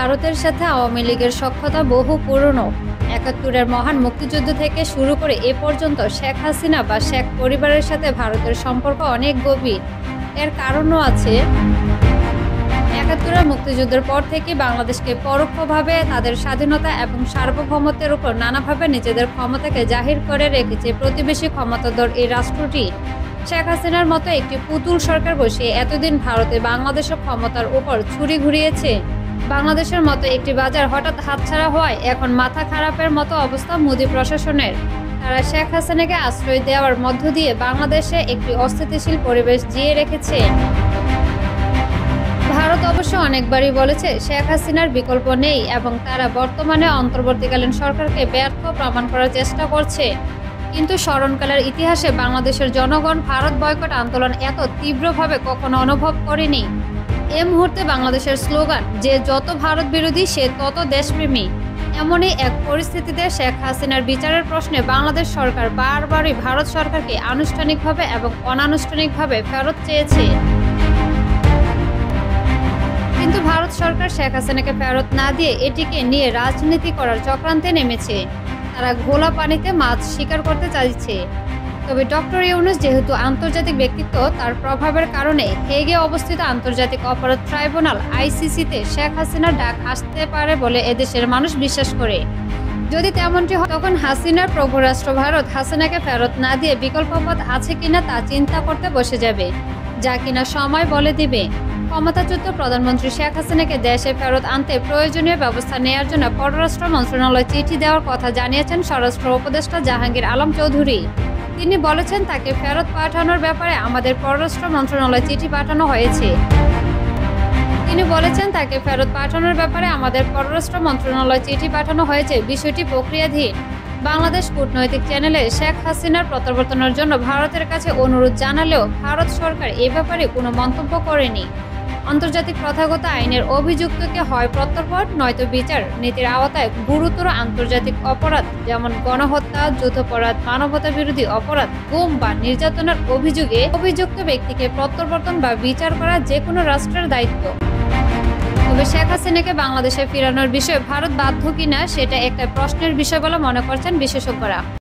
ভারতের সাথে আওয়ামী লীগের সখ্যতা বহু পুরনো। ৭১-এর মহান মুক্তিযুদ্ধ থেকে শুরু করে এ পর্যন্ত শেখ হাসিনা বা শেখ পরিবারের সাথে ভারতের সম্পর্ক অনেক গভীর। এর কারণও আছে। ৭১-এর মুক্তিযুদ্ধের পর থেকে বাংলাদেশকে পরোক্ষভাবে তাদের স্বাধীনতা এবং সার্বভৌমত্বের উপর নানাভাবে নিজেদের ক্ষমতাকে জাহির করে রেখেছে প্রতিবেশী ক্ষমতাধর এই রাষ্ট্রটি। শেখ হাসিনার মতো একটি পুতুল সরকার বসিয়ে এতদিন ভারতে বাংলাদেশের ক্ষমতার উপর ছুরি ঘুরিয়েছে। বাংলাদেশের মতো একটি বাজার হঠাৎ হাতছাড়া হওয়ায় এখন মাথা খারাপের মতো অবস্থা মোদি প্রশাসনের। তারা শেখ হাসিনাকে আশ্রয় দেওয়ার মধ্য দিয়ে বাংলাদেশে একটি অস্থিতিশীল পরিবেশ জিয়ে রেখেছে। ভারত অবশ্য অনেকবারই বলেছে শেখ হাসিনার বিকল্প নেই এবং তারা বর্তমানে অন্তর্বর্তীকালীন সরকারকে ব্যর্থ প্রমাণ করার চেষ্টা করছে। কিন্তু স্মরণকালের ইতিহাসে বাংলাদেশের জনগণ ভারত বয়কট আন্দোলন এত তীব্রভাবে কখনো অনুভব করেনি। এ মুহূর্তে বাংলাদেশের স্লোগান যে যত ভারত বিরোধী সে তত দেশপ্রেমী। এমনই এক পরিস্থিতিতে শেখ হাসিনার বিচারের প্রশ্নে বাংলাদেশ সরকার বারবারই ভারত সরকারকে আনুষ্ঠানিকভাবে এবং অনানুষ্ঠানিকভাবে ফেরত চেয়েছে। কিন্তু ভারত সরকার শেখ হাসিনাকে ফেরত না দিয়ে এটিকে নিয়ে রাজনীতি করার চক্রান্তে নেমেছে। তারা ঘোলা পানিতে মাছ শিকার করতে চাইছে। তবে ডক্টর ইউনূস যেহেতু আন্তর্জাতিক ব্যক্তিত্ব, তার প্রভাবের কারণে হেগে অবস্থিত আন্তর্জাতিক অপরাধ ট্রাইব্যুনাল আইসিসিতে শেখ হাসিনার ডাক আসতে পারে বলে এদেশের মানুষ বিশ্বাস করে। যদি তেমনটি হয় তখন হাসিনার প্রভু রাষ্ট্র ভারত হাসিনাকে ফেরত না দিয়ে বিকল্প পথ আছে কিনা তা চিন্তা করতে বসে যাবে, যা কিনা সময় বলে দিবে। ক্ষমতাচ্যুত প্রধানমন্ত্রী শেখ হাসিনাকে দেশে ফেরত আনতে প্রয়োজনীয় ব্যবস্থা নেওয়ার জন্য পররাষ্ট্র মন্ত্রণালয় চিঠি দেওয়ার কথা জানিয়েছেন স্বরাষ্ট্র উপদেষ্টা জাহাঙ্গীর আলম চৌধুরী। তিনি বলেছেন তাকে ফেরত পাঠানোর ব্যাপারে আমাদের পররাষ্ট্র মন্ত্রণালয় চিঠি পাঠানো হয়েছে। বিষয়টি প্রক্রিয়াধীন। বাংলাদেশ কূটনৈতিক চ্যানেলে শেখ হাসিনার প্রত্যাবর্তনের জন্য ভারতের কাছে অনুরোধ জানালেও ভারত সরকার এ ব্যাপারে কোনো মন্তব্য করেনি। আন্তর্জাতিক প্রথাগত আইনের অভিযুক্তকে হয় প্রত্যর্পণ নয়তো বিচার নীতির আওতায় গুরুতর আন্তর্জাতিক অপরাধ যেমন গণহত্যা, যুদ্ধাপরাধ, মানবতা বিরোধী অপরাধ, গুম বা নির্যাতনের অভিযোগে অভিযুক্ত ব্যক্তিকে প্রত্যর্পণ বা বিচার করা যে কোনো রাষ্ট্রের দায়িত্ব। তবে শেখ হাসিনাকে বাংলাদেশে ফেরানোর বিষয়ে ভারত বাধ্য কিনা সেটা একটা প্রশ্নের বিষয় বলে মনে করছেন বিশেষজ্ঞরা।